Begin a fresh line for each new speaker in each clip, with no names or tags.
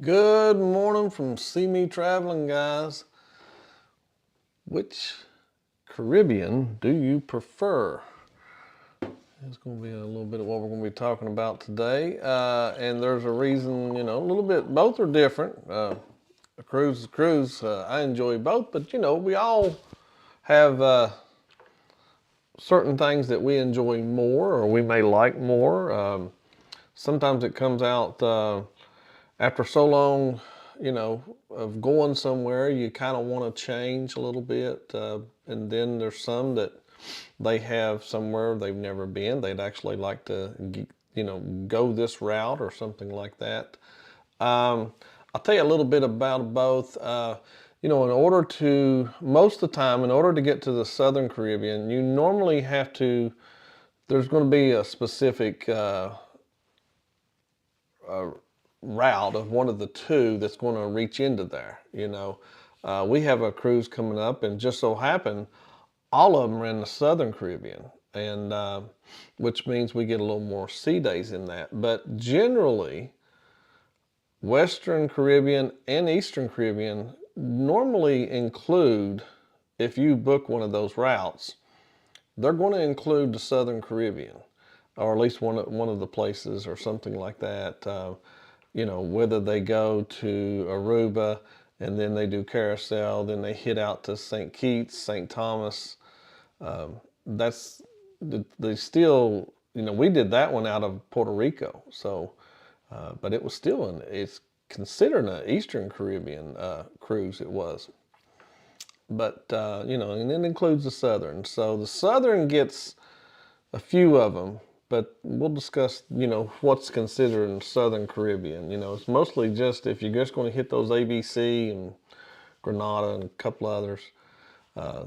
Good morning from CME Traveling, guys. Which Caribbean do you prefer? It's going to be a little bit of what we're going to be talking about today. And there's a reason, a little bit, both are different. A cruise is a cruise. I enjoy both, but, we all have certain things that we enjoy more or we may like more. Sometimes it comes out after so long, of going somewhere, you kind of want to change a little bit. And then there's some that they have somewhere they've never been. They'd actually like to, go this route or something like that. I'll tell you a little bit about both. Most of the time, in order to get to the Southern Caribbean, you normally have to, there's going to be a specific route of one of the two that's going to reach into there. We have a cruise coming up, and just so happen all of them are in the Southern Caribbean, and which means we get a little more sea days in that. But generally, Western Caribbean and Eastern Caribbean normally include, if you book one of those routes, they're going to include the Southern Caribbean, or at least one of the places or something like that. Whether they go to Aruba and then they do Carousel, then they hit out to St. Kitts, St. Thomas. They still, we did that one out of Puerto Rico. So, but it was still it's considered an Eastern Caribbean cruise. It was, but and it includes the Southern. So the Southern gets a few of them. But we'll discuss, what's considered in Southern Caribbean. It's mostly just if you're just going to hit those ABC and Grenada and a couple others.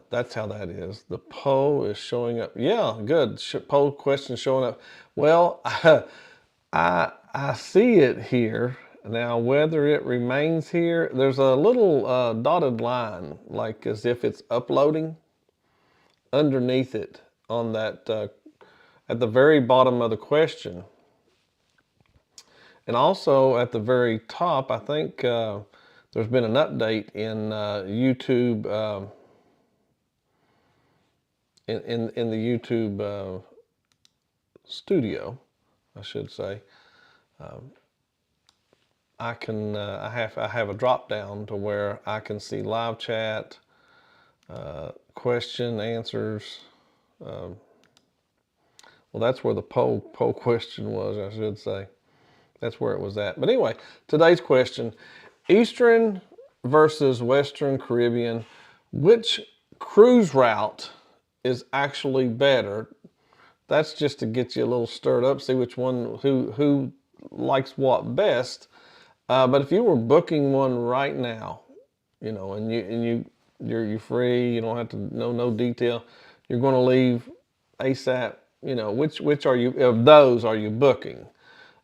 That's how that is. The poll is showing up. Yeah, good. Poll question showing up. Well, I see it here. Now, whether it remains here, there's a little dotted line, like as if it's uploading underneath it on that at the very bottom of the question. And also at the very top, I think there's been an update in YouTube, in the YouTube studio, I should say. I have a drop down to where I can see live chat, question, answers. Well, that's where the poll question was, I should say. That's where it was at. But anyway, today's question, Eastern versus Western Caribbean, which cruise route is actually better? That's just to get you a little stirred up, see which one, who likes what best. But if you were booking one right now, and you're free, you don't have to know no detail, you're going to leave ASAP. Which are you of those are you booking?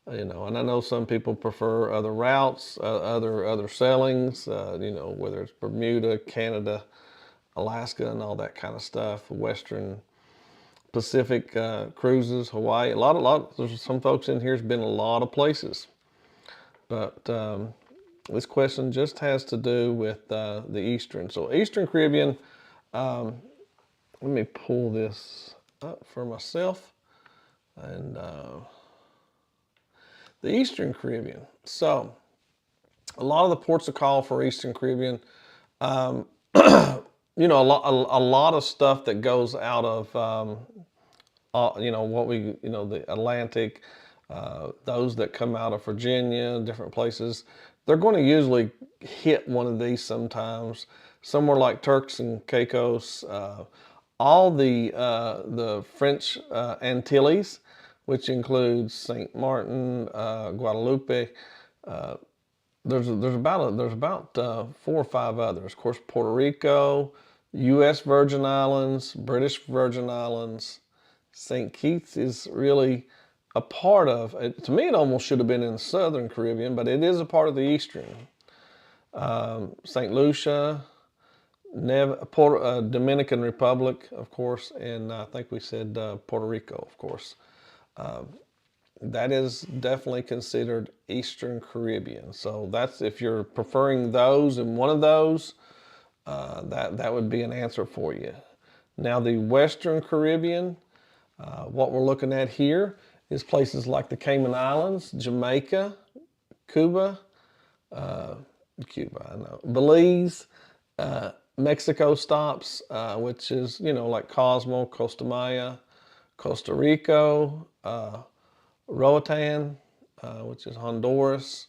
And I know some people prefer other routes, other sailings. Whether it's Bermuda, Canada, Alaska, and all that kind of stuff. Western Pacific cruises, Hawaii. There's some folks in here has been a lot of places, but this question just has to do with the Eastern. So Eastern Caribbean. Let me pull this up for myself, and the Eastern Caribbean. So a lot of the ports of call for Eastern Caribbean, a lot of stuff that goes out of the Atlantic, those that come out of Virginia, different places, they're going to usually hit one of these sometimes. Somewhere like Turks and Caicos, all the French Antilles, which includes Saint Martin, Guadeloupe. There's about 4 or 5 others. Of course, Puerto Rico, U.S. Virgin Islands, British Virgin Islands. St. Kitts is really a part of. To me, it almost should have been in the Southern Caribbean, but it is a part of the Eastern. St. Lucia, Dominican Republic, of course, and I think we said Puerto Rico, of course. that is definitely considered Eastern Caribbean. So that's, if you're preferring those and one of those, that would be an answer for you. Now the Western Caribbean, what we're looking at here is places like the Cayman Islands, Jamaica, Cuba, I know, Belize, Mexico stops, which is, like Cosmo, Costa Maya, Costa Rico, Roatan, which is Honduras,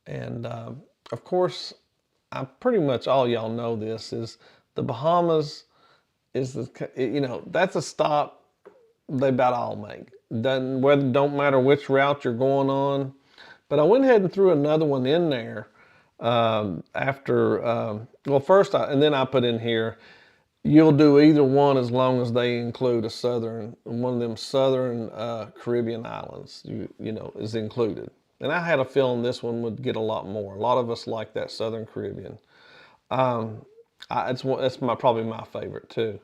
and of course, pretty much all y'all know this, is the Bahamas is that's a stop they about all make. Don't matter which route you're going on. But I went ahead and threw another one in there first, and then I put in here, you'll do either one as long as they include one of them southern Caribbean islands, is included. And I had a feeling this one would get a lot more. A lot of us like that southern Caribbean. It's probably my favorite too.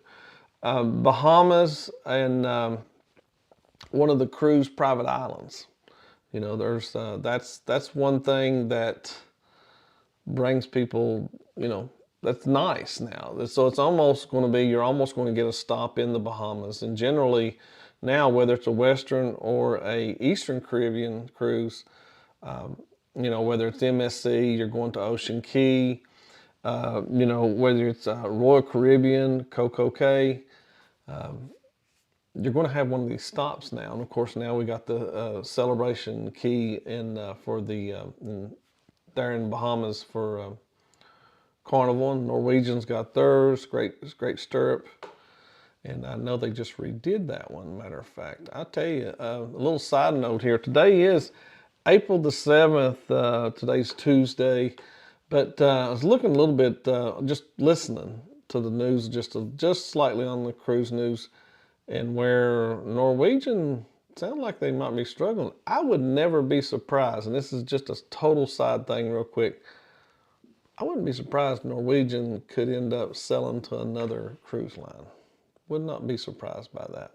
Bahamas and one of the cruise private islands. There's that's one thing that brings people, that's nice now. So it's almost going to be, you're almost going to get a stop in the Bahamas. And generally now, whether it's a Western or a Eastern Caribbean cruise, whether it's MSC, you're going to Ocean Key, whether it's Royal Caribbean, Coco Cay, you're going to have one of these stops now. And of course, now we got the Celebration Key there in Bahamas for Carnival. And Norwegian's got theirs, great stirrup. And I know they just redid that one, matter of fact. I'll tell you, a little side note here. Today is April the 7th. Today's Tuesday. But I was looking a little bit, just listening to the news, just slightly on the cruise news, and where Norwegian sound like they might be struggling. I would never be surprised, and this is just a total side thing real quick. I wouldn't be surprised Norwegian could end up selling to another cruise line. Would not be surprised by that.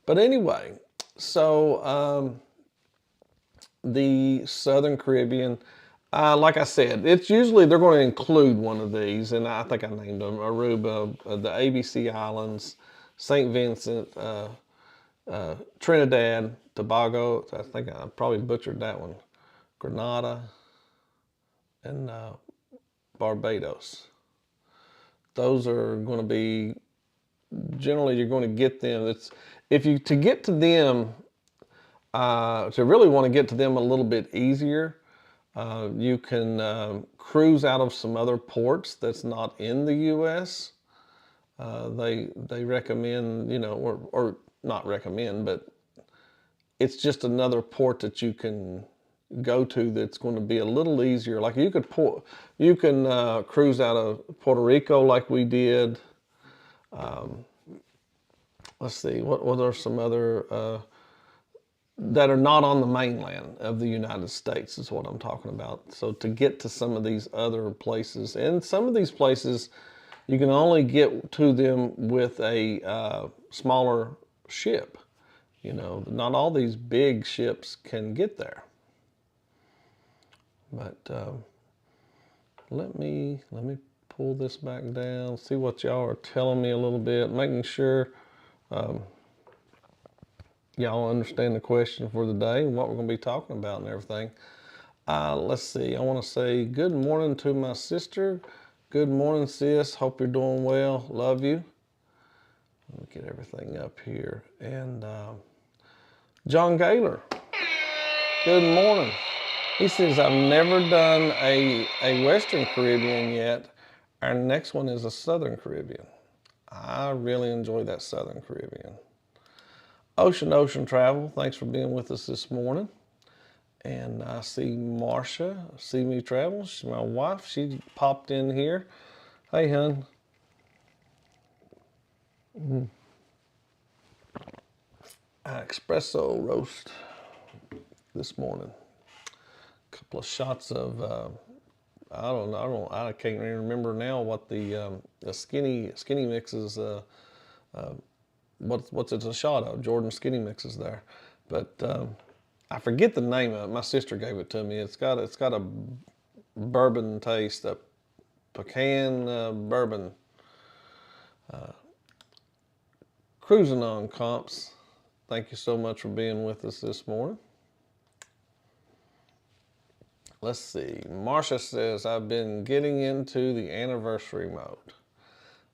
But anyway, so the Southern Caribbean, like I said, it's usually they're going to include one of these, and I think I named them: Aruba, the ABC Islands, St. Vincent, Trinidad, Tobago. I think I probably butchered that one. Grenada, and Barbados. Those are going to be, generally you're going to get them. To get to them, to really want to get to them a little bit easier, you can cruise out of some other ports that's not in the U.S. They recommend, or not recommend, but it's just another port that you can go to that's going to be a little easier. Like you can cruise out of Puerto Rico like we did. Let's see, what are some other that are not on the mainland of the United States is what I'm talking about. So to get to some of these other places, and some of these places you can only get to them with a smaller ship. Not all these big ships can get there. But let me pull this back down, see what y'all are telling me a little bit, making sure y'all understand the question for the day and what we're going to be talking about and everything. Let's see. I want to say good morning to my sister. Good morning, sis. Hope you're doing well. Love you. Let me get everything up here. And John Gaylor, good morning. He says, I've never done a Western Caribbean yet. Our next one is a Southern Caribbean. I really enjoy that Southern Caribbean. Ocean Travel, thanks for being with us this morning. And I see Marsha, CME Travel. She's my wife. She popped in here. Hey, hon. Espresso roast this morning. A couple of shots of, I can't even remember now what the skinny mix is. What's it a shot of? Jordan Skinny mixes there. But I forget the name of it. My sister gave it to me. It's got a bourbon taste, a pecan bourbon. Cruising on, comps. Thank you so much for being with us this morning. Let's see. Marsha says, I've been getting into the anniversary mode,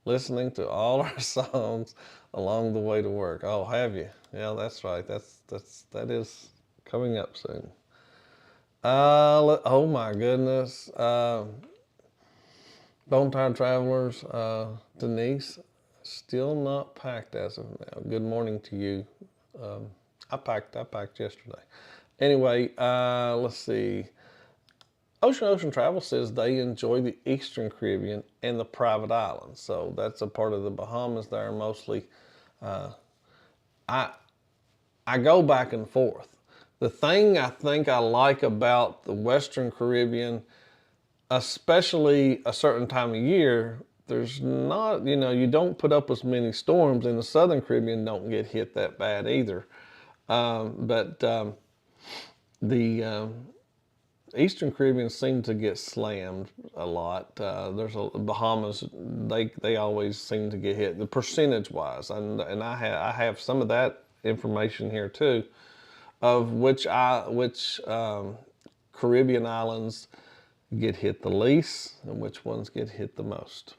listening to all our songs along the way to work. Oh, have you? Yeah, that's right. That is coming up soon. Oh my goodness. Bone Time Travelers, Denise, still not packed as of now. Good morning to you. I packed yesterday. Anyway, let's see. Ocean Travel says they enjoy the Eastern Caribbean and the private islands. So that's a part of the Bahamas there mostly. I go back and forth. The thing I think I like about the Western Caribbean, especially a certain time of year, there's not, you don't put up as many storms, and the Southern Caribbean don't get hit that bad either. But the Eastern Caribbean seem to get slammed a lot. Bahamas, they always seem to get hit, the percentage wise, and I have some of that information here too, of which Caribbean islands get hit the least and which ones get hit the most.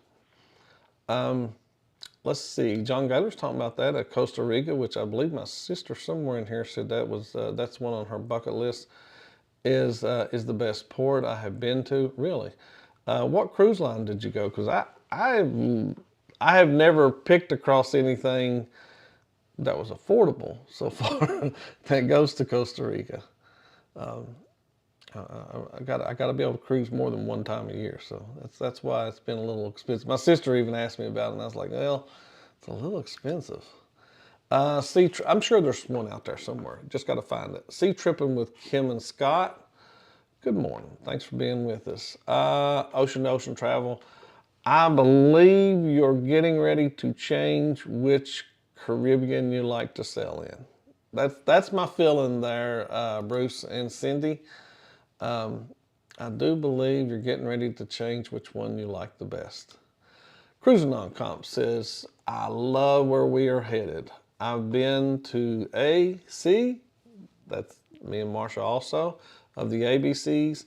Let's see. John Gaylor's talking about that at Costa Rica, which I believe my sister somewhere in here said that's one on her bucket list. Is the best port I have been to. Really? What cruise line did you go? Because I have never picked across anything that was affordable so far that goes to Costa Rica. I got to be able to cruise more than one time a year, so that's why it's been a little expensive. My sister even asked me about it, and I was like, well, it's a little expensive. I'm sure there's one out there somewhere. Just got to find it. Sea Tripping with Kim and Scott. Good morning. Thanks for being with us. Ocean to Ocean Travel. I believe you're getting ready to change which Caribbean you like to sail in. That's my feeling there, Bruce and Cindy. I do believe you're getting ready to change which one you like the best. Cruising on Comp says, I love where we are headed. I've been to AC, that's me and Marsha also, of the ABCs,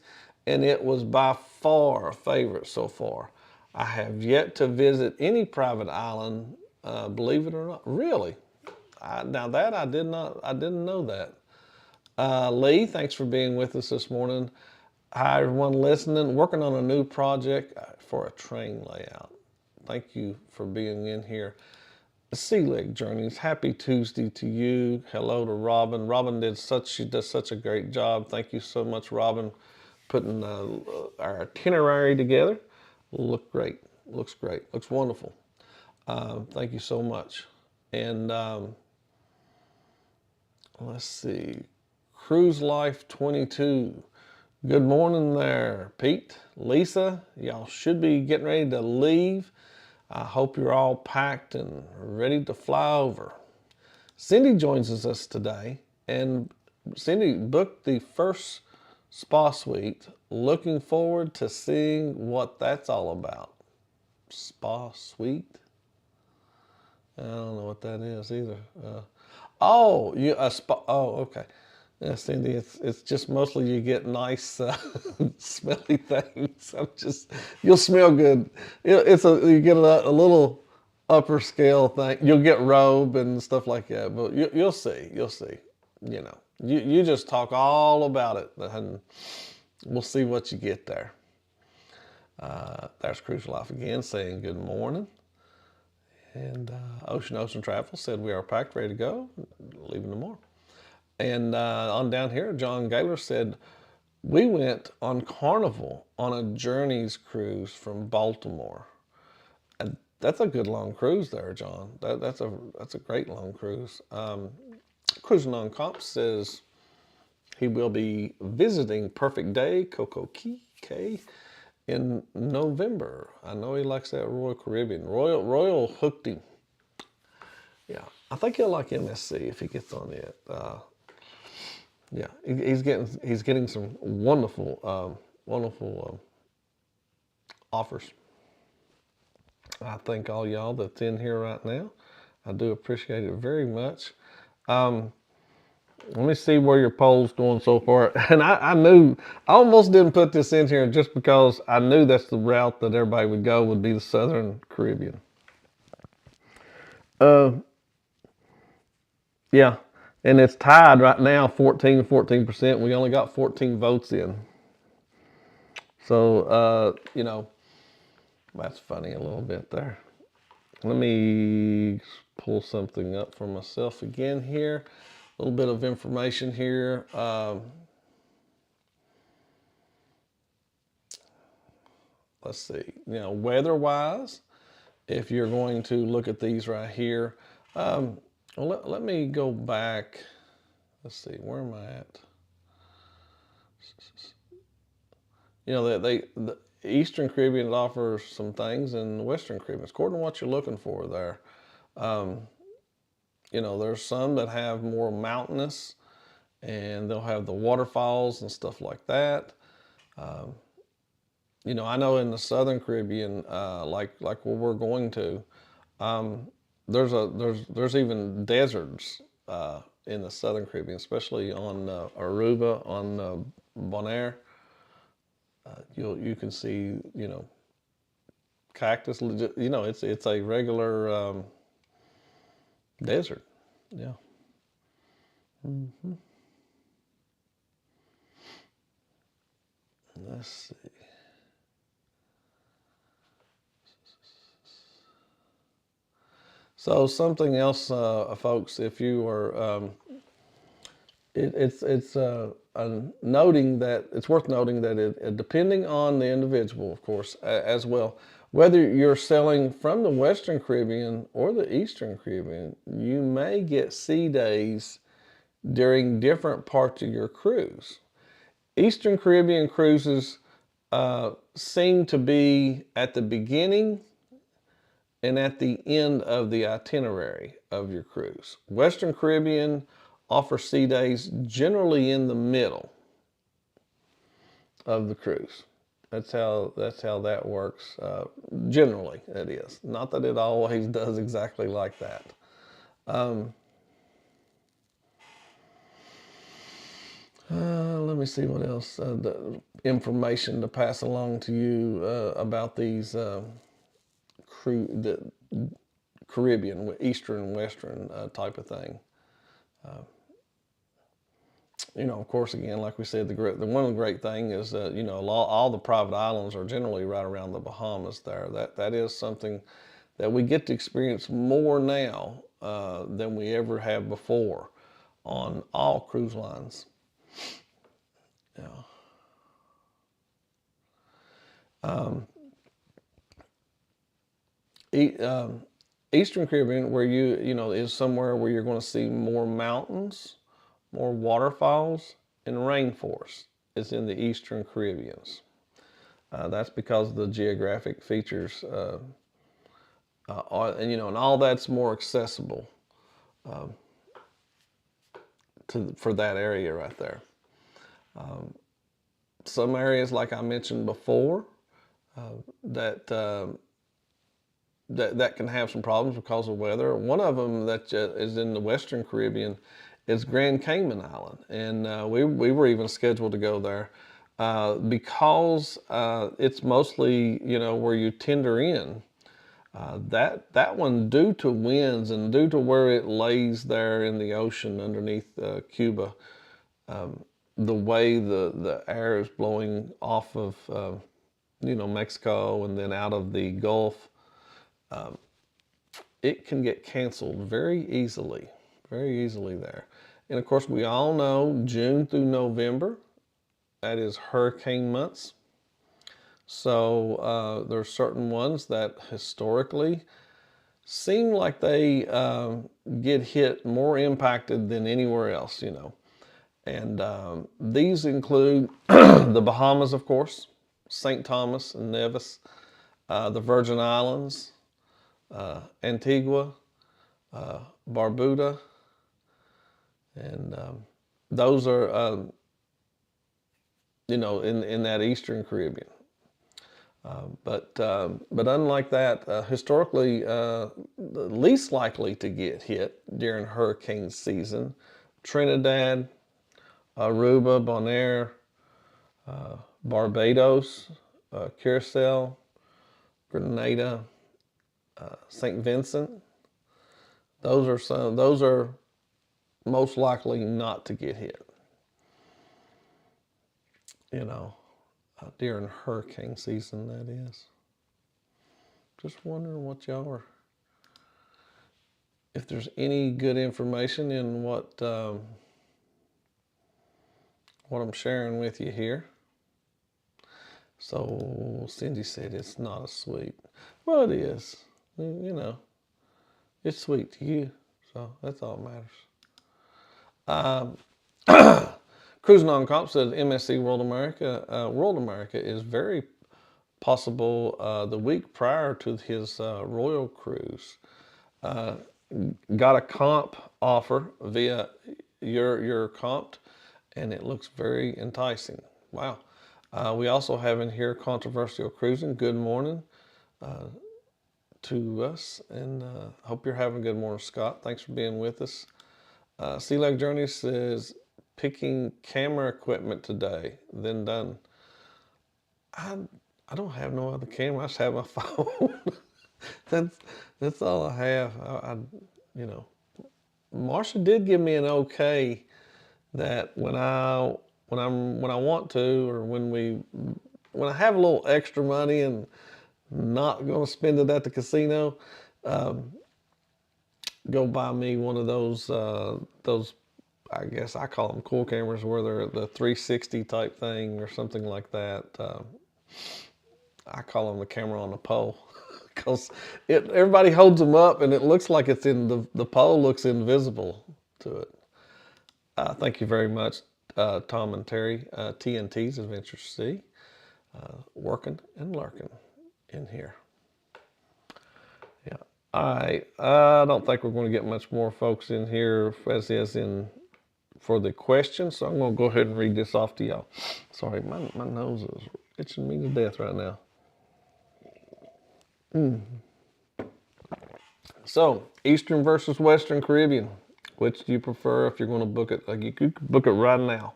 and it was by far a favorite so far. I have yet to visit any private island, believe it or not. Really? Now that I didn't know that. Lee, thanks for being with us this morning. Hi everyone listening, working on a new project for a train layout. Thank you for being in here. Sea Leg Journeys, happy Tuesday to you. Hello to Robin. Robin she does such a great job. Thank you so much, Robin, putting our itinerary together. Looks great, looks wonderful. Thank you so much. And let's see, Cruise Life 22. Good morning there, Pete, Lisa. Y'all should be getting ready to leave. I hope you're all packed and ready to fly over. Cindy joins us today, and Cindy booked the first spa suite. Looking forward to seeing what that's all about. Spa suite? I don't know what that is either. A spa. Oh, okay. Yeah, Cindy, it's just mostly you get nice smelly things. You'll smell good. You get a little upper scale thing. You'll get robe and stuff like that, but you'll see. You just talk all about it, and we'll see what you get there. There's Cruise Life again saying good morning. And Ocean Travel said we are packed, ready to go, leaving tomorrow. And on down here, John Gaylor said, we went on Carnival on a Journeys cruise from Baltimore. And that's a good long cruise there, John. That's a great long cruise. Cruising on Comp says he will be visiting Perfect Day, Coco Cay, in November. I know he likes that Royal Caribbean. Royal hooked him. Yeah, I think he'll like MSC if he gets on it. Yeah, he's getting some wonderful offers. I thank all y'all that's in here right now. I do appreciate it very much. Um, Let me see where your poll's going so far. And I knew, I almost didn't put this in here just because I knew that's the route that everybody would go, would be the Southern Caribbean. Uh, yeah. And it's tied right now, 14%. We only got 14 votes in. So, that's funny a little bit there. Let me pull something up for myself again here. A little bit of information here. Let's see, weather-wise, if you're going to look at these right here, let me go back. Let's see, where am I at? The Eastern Caribbean offers some things, and the Western Caribbean, according to what you're looking for there. There's some that have more mountainous, and they'll have the waterfalls and stuff like that. I know in the Southern Caribbean, like where we're going to, there's even deserts in the Southern Caribbean, especially on Aruba, on Bonaire. You can see cactus. It's a regular desert. Yeah. Let's see. So something else, folks, if you are, it's noting that it's worth noting that depending on the individual, of course, as well, whether you're selling from the Western Caribbean or the Eastern Caribbean, you may get sea days during different parts of your cruise. Eastern Caribbean cruises seem to be at the beginning and at the end of the itinerary of your cruise. Western Caribbean offers sea days generally in the middle of the cruise. That's how that works. Generally, it is. Not that it always does exactly like that. Let me see what else. The information to pass along to you about these the Caribbean, Eastern, Western type of thing. Of course, again, like we said, the one of the great thing is that all the private islands are generally right around the Bahamas. There, that is something that we get to experience more now than we ever have before on all cruise lines. Yeah. Eastern Caribbean, where is somewhere where you're going to see more mountains, more waterfalls, and rainforests. It's in the Eastern Caribbeans. That's because of the geographic features, and all that's more accessible for that area right there. Some areas, like I mentioned before, that can have some problems because of weather. One of them that is in the Western Caribbean is Grand Cayman Island, and we were even scheduled to go there because it's mostly where you tender in. That one, due to winds and due to where it lays there in the ocean underneath Cuba, the way the air is blowing off of Mexico and then out of the Gulf, it can get canceled very easily there. And of course, we all know June through November, that is hurricane months. So there are certain ones that historically seem like they get hit more impacted than anywhere else, And these include the Bahamas, of course, St. Thomas and Nevis, the Virgin Islands, Antigua, Barbuda, and those are, in that Eastern Caribbean. But unlike that, historically, the least likely to get hit during hurricane season, Trinidad, Aruba, Bonaire, Barbados, Curacao, Grenada, St. Vincent. Those are most likely not to get hit. During hurricane season, that is. Just wondering what y'all are, if there's any good information in what I'm sharing with you here. So Cindy said it's not a sweet. Well, it is. It's sweet to you. So that's all that matters. Cruising on Comp said MSC World America is very possible the week prior to his Royal Cruise. Got a comp offer via your comp, and it looks very enticing. Wow. We also have in here Controversial Cruising. Good morning to us, and hope you're having a good morning, Scott. Thanks for being with us. Sea Leg Journey says picking camera equipment today, then done. I don't have no other camera. I just have my phone. that's all I have. Marsha did give me an okay that when I want to, or when I have a little extra money and not going to spend it at the casino, go buy me one of those I guess I call them cool cameras, where they're the 360 type thing or something like that. I call them the camera on a pole, because everybody holds them up and it looks like it's in the pole looks invisible to it. Thank you very much, Tom and Terry. TNT's Adventure Sea, working and lurking in here. Yeah. All right. I don't think we're going to get much more folks in here as in for the questions, so I'm going to go ahead and read this off to y'all. Sorry, my nose is itching me to death right now. So, Eastern versus Western Caribbean. Which do you prefer if you're going to book it? Like, you could book it right now.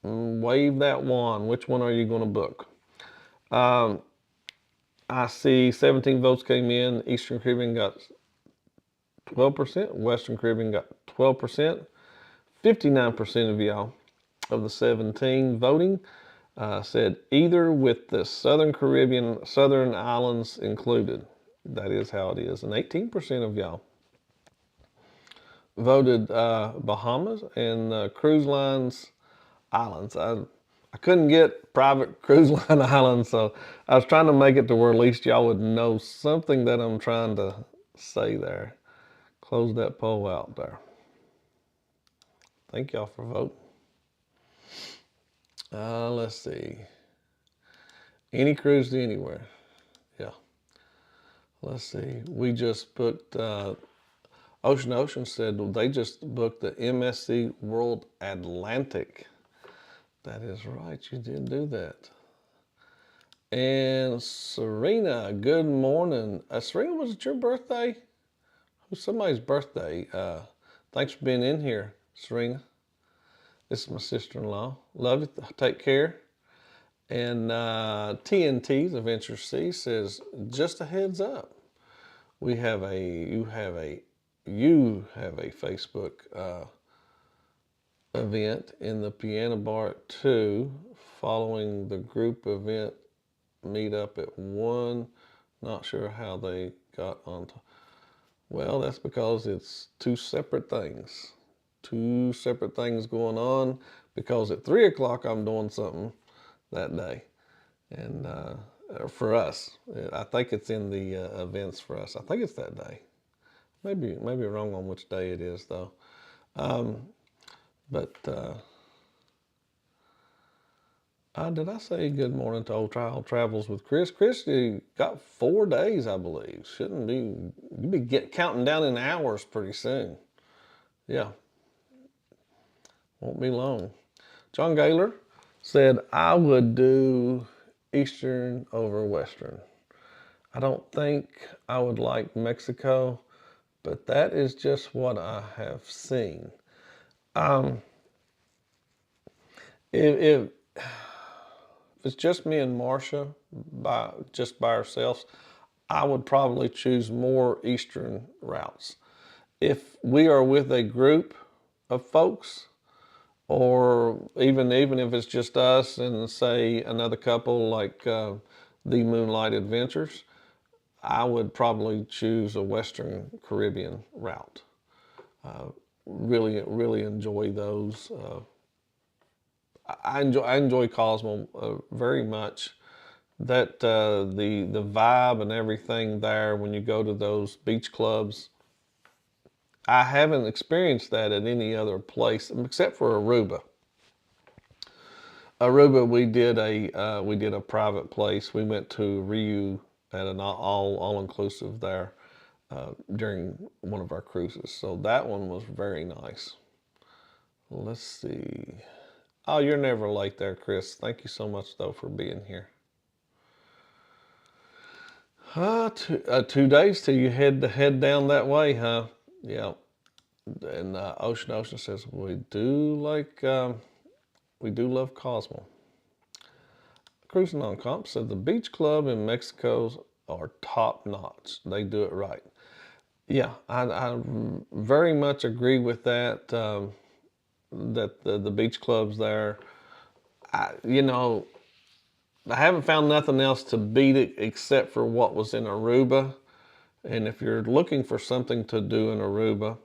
Wave that wand. Which one are you going to book? I see 17 votes came in. Eastern Caribbean got 12%. Western Caribbean got 12%. 59% of y'all, of the 17 voting, said either, with the Southern Caribbean, Southern Islands included. That is how it is. And 18% of y'all voted Bahamas and cruise lines islands. I couldn't get private cruise line islands, so I was trying to make it to where at least y'all would know something that I'm trying to say there. Close that poll out there. Thank y'all for voting. Let's see. Any cruise to anywhere. Yeah. Let's see. We just booked, Ocean said they just booked the MSC World Atlantic. That is right. You did do that. And Serena, good morning. Serena, was it your birthday? It was somebody's birthday. Thanks for being in here, Serena. This is my sister-in-law. Love you. Take care. And TNT's Adventure Sea says, just a heads up, you have a Facebook event in the piano bar at 2, following the group event meetup at 1. Not sure how they got on. Well, that's because it's two separate things. Two separate things going on, because at 3 o'clock I'm doing something that day. And for us, I think it's in the events for us. I think it's that day. Maybe wrong on which day it is though. Did I say good morning to Old Trial Travels with Chris? Chris, you got 4 days, I believe. Shouldn't be, you'll be counting down in hours pretty soon. Yeah. Won't be long. John Gaylor said, I would do Eastern over Western. I don't think I would like Mexico, but that is just what I have seen. Um, if it's just me and Marsha, just by ourselves, I would probably choose more Eastern routes. If we are with a group of folks, or even if it's just us and say another couple like the Moonlight Adventures, I would probably choose a Western Caribbean route. Really enjoy those. I enjoy Cosmo very much. That the vibe and everything there when you go to those beach clubs. I haven't experienced that at any other place except for Aruba. Aruba, we did a private place. We went to Riu at an all inclusive there during one of our cruises. So that one was very nice. Let's see. Oh, you're never late there, Chris. Thank you so much though for being here. 2 days till you head down that way, huh? Yeah. And Ocean says we do love Cosmo. Cruising on Comp said the beach club in Mexico are top notch. They do it right. Yeah, I very much agree with that. That the beach clubs there, I haven't found nothing else to beat it except for what was in Aruba. And if you're looking for something to do in Aruba,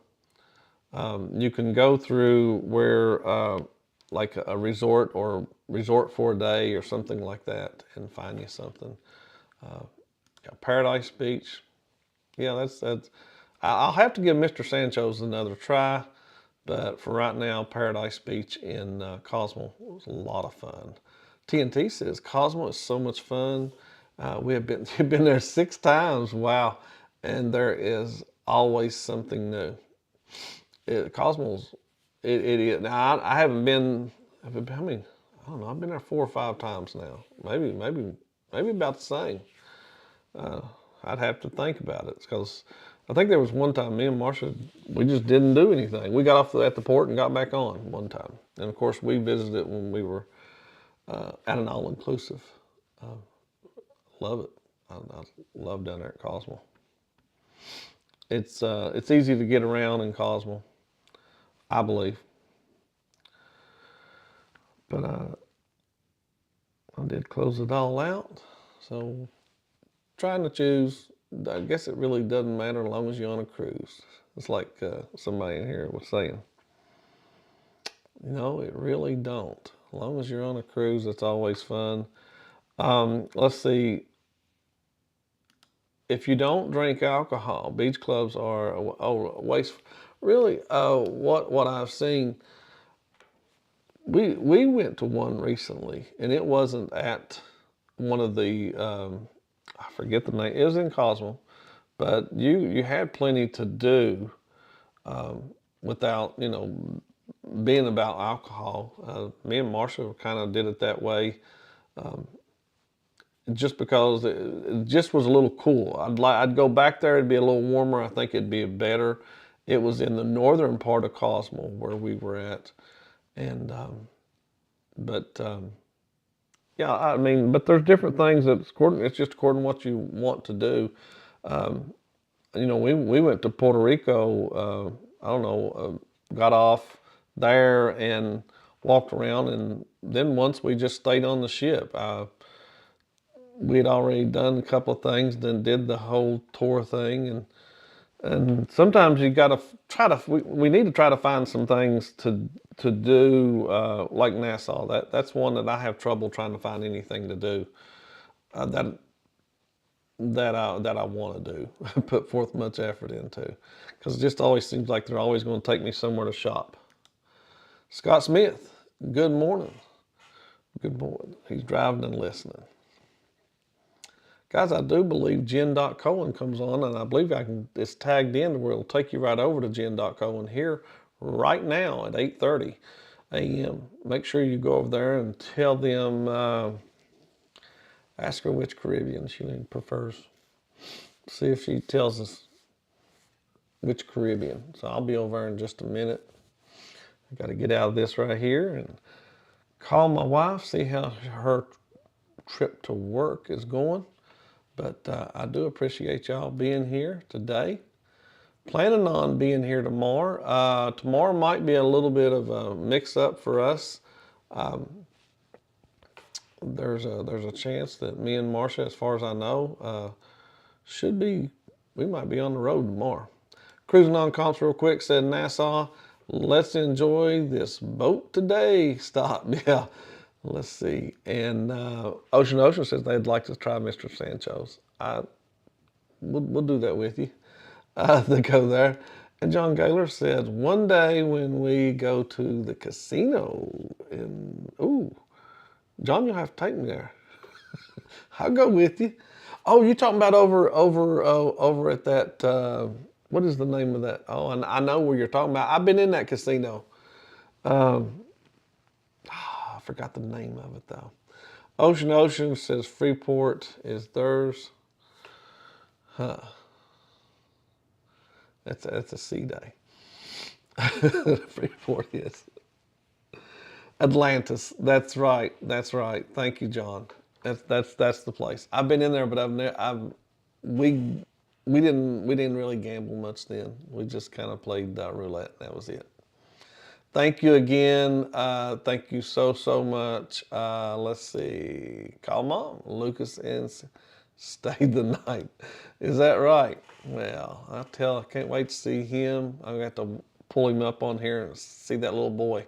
you can go through where like a resort or resort for a day or something like that and find you something. Paradise Beach. Yeah, that's. I'll have to give Mr. Sancho's another try, but for right now, Paradise Beach in Cosmo was a lot of fun. TNT says Cosmo is so much fun. We have been there 6 times. Wow, and there is always something new. Cosmo's it is. Now I haven't been. I mean, I don't know. I've been there 4 or 5 times now. Maybe about the same. I'd have to think about it because I think there was one time me and Marsha, we just didn't do anything. We got off at the port and got back on one time. And of course we visited it when we were at an all-inclusive. Love it. I love down there at Cosmo. It's easy to get around in Cosmo, I believe. But I did close it all out. So trying to choose, I guess it really doesn't matter as long as you're on a cruise. It's like somebody in here was saying. No, it really don't. As long as you're on a cruise, it's always fun. Let's see. If you don't drink alcohol, beach clubs are a waste. Really, what I've seen, we went to one recently, and it wasn't at one of the I forget the name. It was in Cosmo, but you had plenty to do without being about alcohol. Me and Marsha kind of did it that way. Just because it just was a little cool. I'd go back there. It'd be a little warmer. I think it'd be better. It was in the northern part of Cosmo where we were at, and yeah, I mean, but there's different things it's just according to what you want to do. We went to Puerto Rico. I don't know, got off there and walked around, and then once we just stayed on the ship. We'd already done a couple of things, then did the whole tour thing, and sometimes you got to we need to try to find some things to do like Nassau. That's one that I have trouble trying to find anything to do that I want to do, put forth much effort into, because it just always seems like they're always going to take me somewhere to shop. Scott Smith, good morning. Good morning. He's driving and listening. Guys, I do believe Jen.Cohen comes on, and I believe it's tagged in where it'll take you right over to Jen.Cohen here right now at 8:30. a.m. Make sure you go over there and tell them, ask her which Caribbean she prefers. See if she tells us which Caribbean. So I'll be over in just a minute. I got to get out of this right here and call my wife, see how her trip to work is going. But I do appreciate y'all being here today. Planning on being here tomorrow. Tomorrow might be a little bit of a mix-up for us. There's a chance that me and Marsha, as far as I know, we might be on the road tomorrow. Cruising on comps real quick, said Nassau, let's enjoy this boat today. Stop, yeah. Let's see. And Ocean says they'd like to try Mr. Sancho's. We'll do that with you. To go there. And John Gaylor said, one day when we go to the casino, John, you'll have to take me there. I'll go with you. Oh, you're talking about over at that, what is the name of that? Oh, I know where you're talking about. I've been in that casino. I forgot the name of it though. Ocean says Freeport is theirs. Huh. That's a sea day. Freeport is. Atlantis. That's right. Thank you, John. That's the place. I've been in there, but we didn't really gamble much then. We just kind of played roulette. That was it. Thank you again. Thank you so much. Let's see. Call Mom. Lucas and stayed the night. Is that right? Well, I can't wait to see him. I'm going to have to pull him up on here and see that little boy.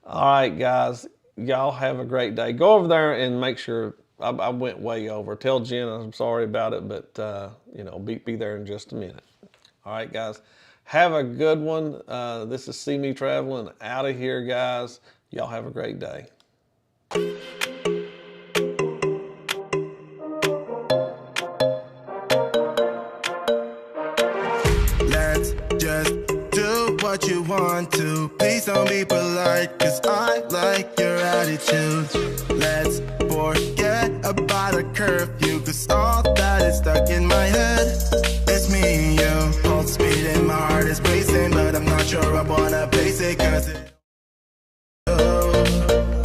All right, guys. Y'all have a great day. Go over there and make sure. I went way over. Tell Jen I'm sorry about it, but be there in just a minute. All right, guys. Have a good one. This is CME Traveling out of here, guys. Y'all have a great day.
Let's just do what you want to. Please don't be polite, cause I like your attitude. Let's forget about a curfew, cause all that is stuck in my head. It's me and you, pulse speed and my heart is racing, but I'm not sure I wanna face it, cause